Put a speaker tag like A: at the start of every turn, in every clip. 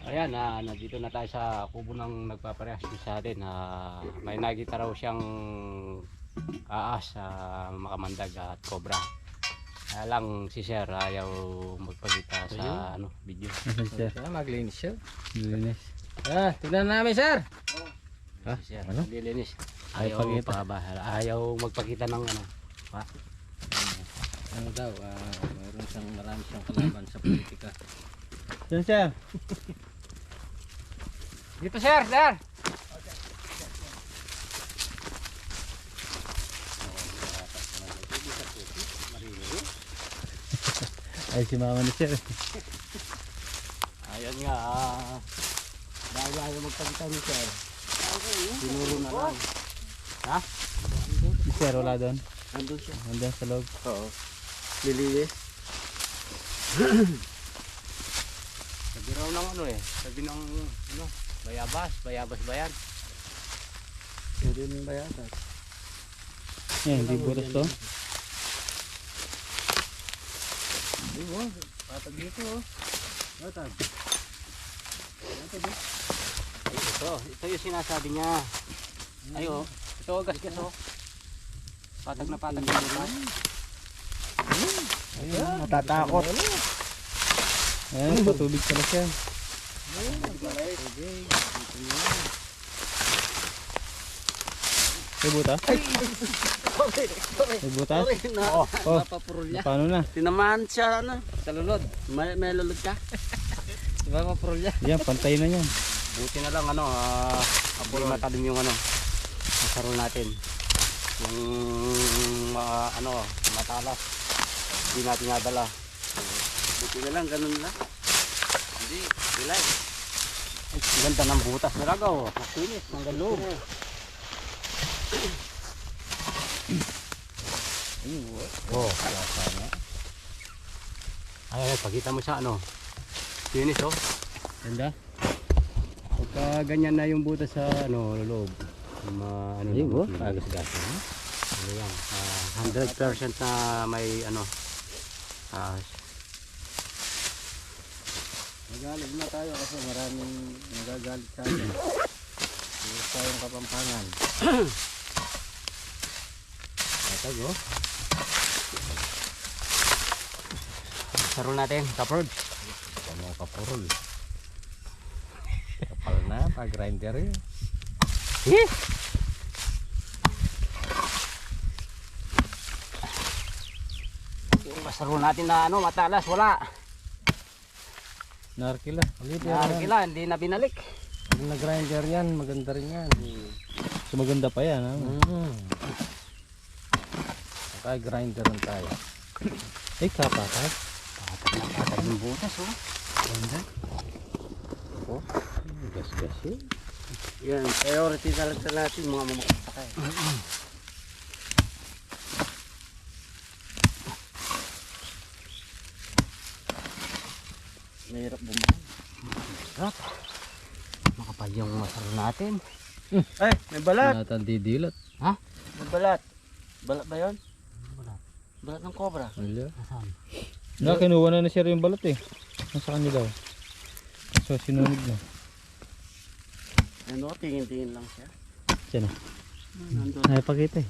A: Ayan, nandito na tayo sa kubo ng nagpaparehas sa atin. May nakita raw siyang aas, makamandag at cobra. Kaya lang si Sir ayaw magpakita sa video.
B: Sir, maglinis siya.
C: Linis.
B: Tignan namin, sir.
A: Si Sir, nililinis. Ayaw magpakita ng ano.
B: Ano daw, marami siyang kalaban sa politika.
C: Yan sir.
A: Dito Sir, Sir!
C: Ay si mama ni sir.
A: Ayan nga, dahil ayaw magpakita ni Sir. Sinulo na lang.
C: Si sir wala doon.
A: Nandun siya.
C: Nandun sa loob.
A: Oo. Lilinis. Sabi raw ng ano sabi ng ano, bayabas ba yan?
B: Hindi yung bayatas.
C: Yan, hindi butas to.
B: Ayun, patag dito. Patag.
A: Ito yung sinasabi niya. Ayo, ito gas-gas Patag na patag na gas.
C: Ayun, natatakot. Ayan, patubig pala siya. May butas? May butas? Oh,
B: Napapurol niya.
C: paano na?
A: Tinamaan siya ano.
B: Sa lulod.
A: May lulod ka.
B: Napapurol niya.
C: Yan, pantay na yan.
A: Buti na lang ano, hindi matalim yung ano. Masaro natin. Yung matalas. Hindi natin nadala. Buti na lang, ganun lang. Hindi, bilay. Ay, ang ganda ng butas na lagaw. Makinis, hanggang loob. Oh, sana. Ay, pagkita mo sa ano. Kinis
C: Ganda?
A: Pagka ganyan na yung butas sa ano, loob. Ano
C: Ayun,
A: agas-gas. Ano yan? 100% na may ano.
B: Nagalit na tayo kasi maraming nagagalit sa atin. Hindi tayong Kapampangan.
A: Matag Saro natin, kapurod.
B: Ano kapurol? Kapal na, pag-grinder yun.
A: Yung masaro natin na ano, matalas, wala.
C: Narkila.
A: Nakakila, hindi na binalik.
B: Pag nag-grinder yan, maganda rin yan.
C: So maganda pa yan. Ha?
B: Pag-grinder rin tayo.
C: Ay, kapatag.
A: Patag yung butas
C: Ganda.
B: Oh, gas-gas yun.
A: Yan, priority talaga natin mga mamakasakay. Mahirap bumahan. Mahirap. Makapal yung masaro natin.
B: Ay, may balat.
C: Didilat.
B: May balat.
A: Balat ba yun? Balat. Balat ng cobra.
C: Wala.
A: Nasaan?
C: Kinuha na sir yung balat eh. Nasa kanya daw. So sinunog na.
A: Ano, tingin-tingin lang siya.
C: Siya na.
A: Nandun.
C: Ay, pakita eh.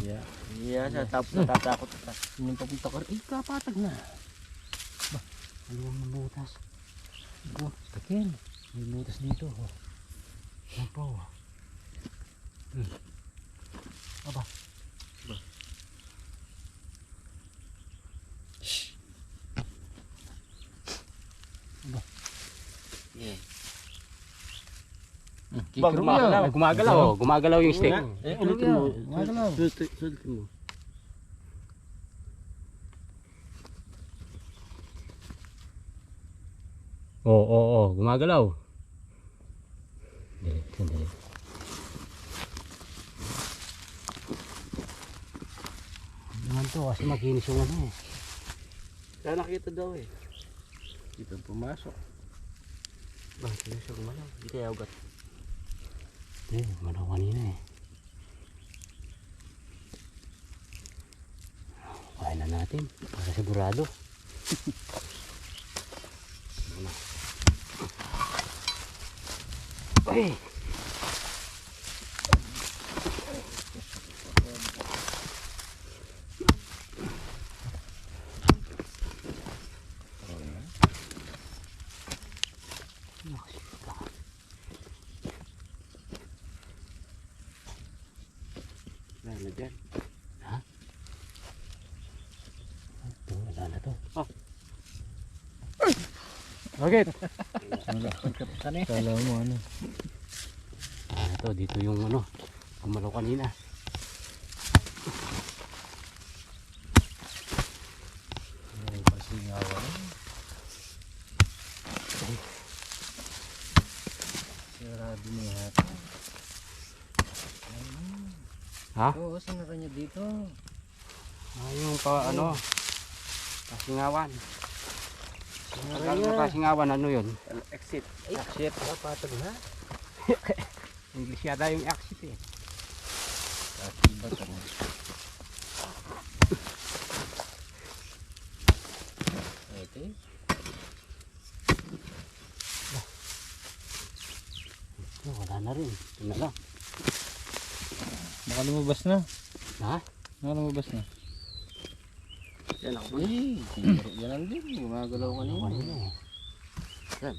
A: Yeah, siya tapos natatakot ka.
B: Yung papunta ko rin, kapatag na.
A: Aluwang ng butas.
B: Takin.
A: May butas dito. Yan po. Aba. Yeah. Gumagalaw yung stick.
B: Ulitin mo. Gumagalaw.
A: Sulitin mo. Oo, gumagalaw. Sandali. Naman to kasi makinis yung ano Kaya nakita daw
B: Dito pumasok.
A: Bakit na siya gumalaw? Hindi kaya ugat. Gumalaw kanina Kaya na natin para sigurado. Ano? Ay! Wala na dyan. Ha? Ito, wala na to. Oh. Bakit?
C: Kala mo ano.
A: Ito, dito yung ano, kumalaw kanina.
B: May pasingawan. Sarado niya yata.
A: Ha?
B: Oo, saan na kanya dito?
A: Yung pa, ano, pasingawan.
B: Singawan
A: Tagal mo
B: niya.
A: pasingawan, ano yun?
B: Exit. Exit. Patag na.
A: English yata yung exit eh.
B: Exit ba ito? Ito eh.
A: Wala na rin. Ito na lang.
C: Baka lumabas na.
A: Ha?
C: Baka lumabas na.
A: Yan ako.
B: Uy, siguro yan lang din. Gumagalaw kanina.
A: Kanina eh. Yan.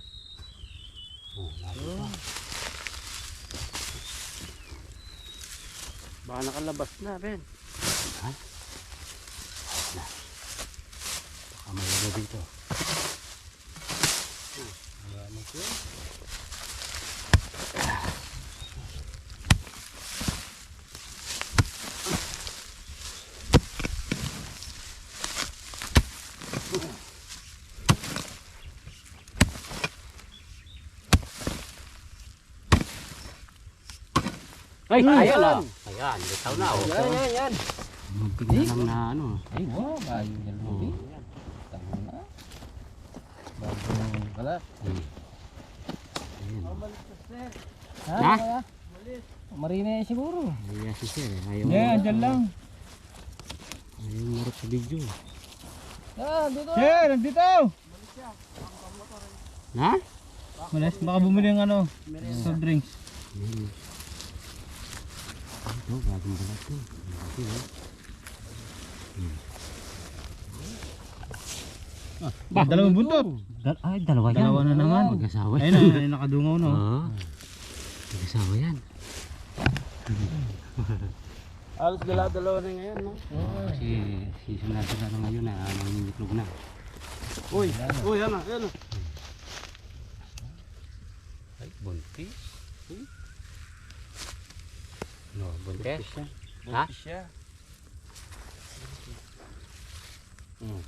A: Oh,
B: Oh.
A: baka nakalabas na rin. Ha? Na. Baka may lago dito.
B: Marami ko.
A: Ay,
B: Hmm.
A: ayan na. Ayan, bitaw na oh.
B: Yan.
A: Bigla lang na ano.
B: Ay, wow. Bayo niya lubi. Tama na. Bagong balat.
A: Hmm. Ayan.
B: Ha?
A: Ha?
B: Marina siguro.
A: Ayan si Sir. Ayaw
C: Hindi, andyan lang.
A: Ayaw marap sa video.
B: Ah, dito.
C: Sir, nandito!
A: Ha?
C: Malas, baka bumili ng ano, soft drinks.
A: Ayan. Ito, bagong balat to. Ito, eh.
C: Dalawang buntot.
A: Ay, dalawa yan.
C: Dalawa na naman.
A: Mag-asawa
C: Ayun
A: yan.
C: na, nakadungaw no.
A: Oo. Mag-asawa yan.
B: Alos dalawa na ngayon, no?
A: Kasi season na sila na ngayon na nangingitlog na.
B: Uy, yan na.
A: Ay, buntis. No, buntis. Ha?
B: Siya.
A: Hmm.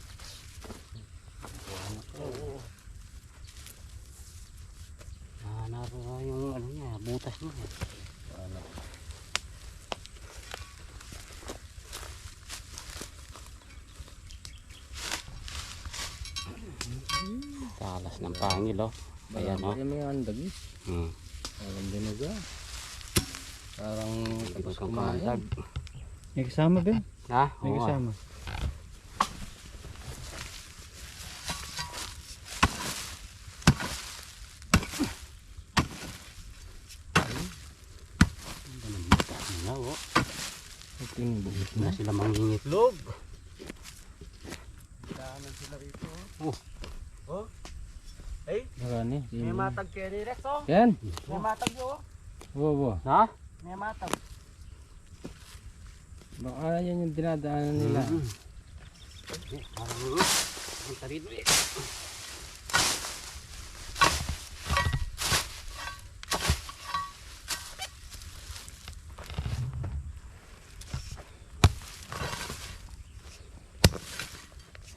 A: Naroon yung ano niya, butas niya. Talas ng pangil oh. Ayan oh.
B: Ayan may andag.
A: Hmm.
B: Parang dinaga. Parang tapos
A: Kung
B: kumain.
A: kamandag.
C: May kasama ba?
A: Ha?
C: May
A: Oo nga.
C: kasama.
A: Ano, oh.
B: Ito yung bugis
A: Na sila mangingitlog.
B: Daanan sila rito.
A: Oh.
B: Marami.
A: May matag kayo ni Rex oh.
B: Yan.
A: May matag yo.
B: Wow.
A: Ha? May matag.
B: Baka yan yung dinadaanan nila.
A: Parang ang tarito eh.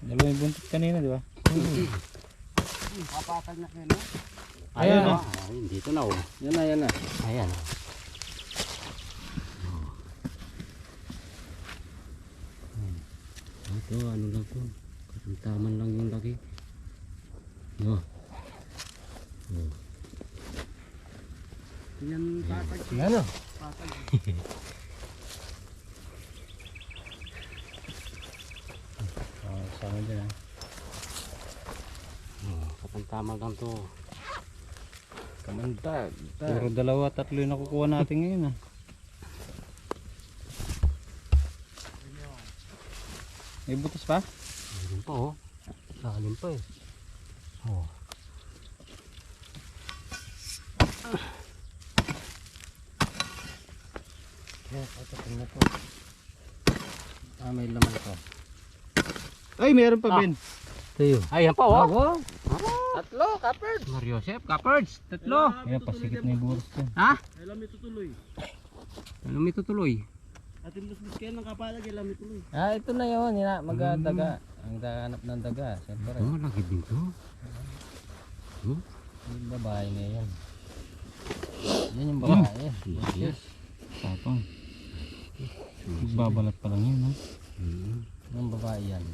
C: Dalawa yung buntot kanina, di ba?
A: Papatag na kayo no?
C: Ayun,
A: oh. Ayun, dito na oh.
B: Yan na.
A: Ayan oh. Ito, ano lang po. Kasamtaman lang yung laki. No. Yan patag.
B: Yan o.
A: Patag.
C: Sama dyan
A: Oh. Patantama lang to.
B: Kamandag.
C: Puro dalawa, tatlo yung nakukuha natin ngayon ah. May butas pa?
A: Lalim pa oh. Lalim pa eh. Oh.
B: Yan, ito tingnan po. May laman to.
C: Ay, meron pa
A: Ah.
C: Ben.
B: Tayo.
A: Ay, yan pa oh.
B: Wow. Tatlo, kaperd.
A: Mario Joseph, Kaperds, tatlo.
C: Ayan, pasigit na yung buras dyan.
A: Ha?
B: Alam ito tuloy.
A: Ano may tutuloy?
B: At imbus kayo ng kapalag, alam ito tuloy.
D: Ito na yun, magdaga. Ang daganap ng daga, siyempre.
A: Oh, malaki din to.
D: Yung babae na yan. Yan yung babae.
A: Yes.
C: Tapang. Babalat pa lang yun ha.
D: Yung babae yan.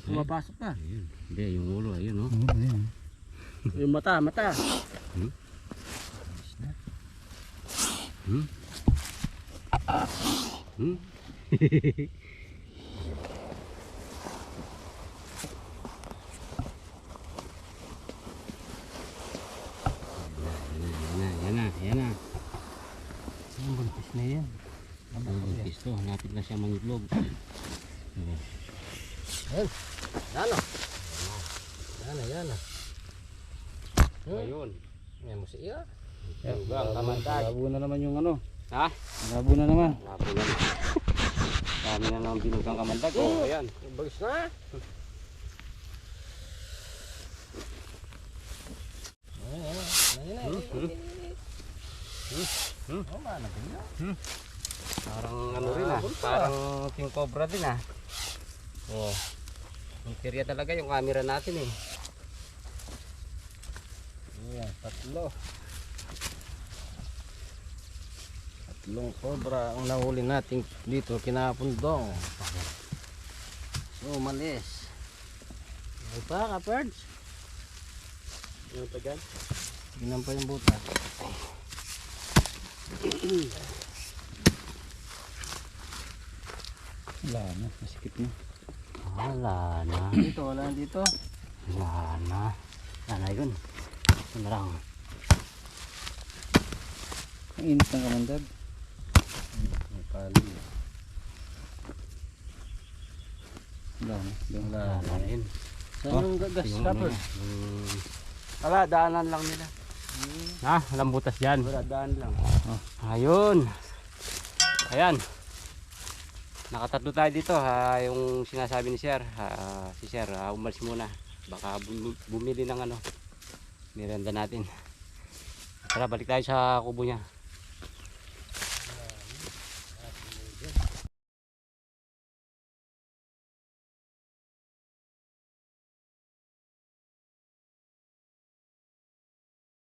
B: Pumapasok na.
A: Ayun. Hindi, yung ulo, ayun oh.
C: Ano ba yan?
B: Yung mata.
A: Hmm? Yan na.
B: Yung buntis na yan.
A: Ang buntis to, hanapin na siya mangitlog.
B: Yan.
A: Ayun.
B: Yan mo siya.
A: Bang, kamandag.
C: Labo na naman yung ano.
A: Ha?
C: Labo na naman.
A: Labo na. Dami na naman binugang kamandag. Oh, ayan.
B: Bagis na.
A: Parang ano rin ah. Parang king cobra din ah. Oh. Ang kirya talaga yung camera natin eh.
B: Yan, tatlo. Tatlong cobra ang nahuli natin dito kinapundong. So, umalis. Ano pa, kaperds? Ano pa dyan? Ginan pa yung butas.
C: Wala na, masikip na.
A: Wala na.
B: Dito, wala dito.
A: Wala na. Wala na yun. Ito na lang.
C: Ang init ng kamandag.
B: May pali.
C: Wala na.
A: Wala na yun.
B: Saan yung gagas,
A: Yung ano
B: kaperds?
A: na,
B: Wala, daanan lang nila.
A: Ha? Walang butas dyan.
B: Wala, daan lang.
A: Ayun. Ayan. Nakatatlo tayo dito ha, yung sinasabi ni Sir. Si Sir, umalis muna. Baka bumili ng ano, merienda natin. Tara, balik tayo sa kubo niya.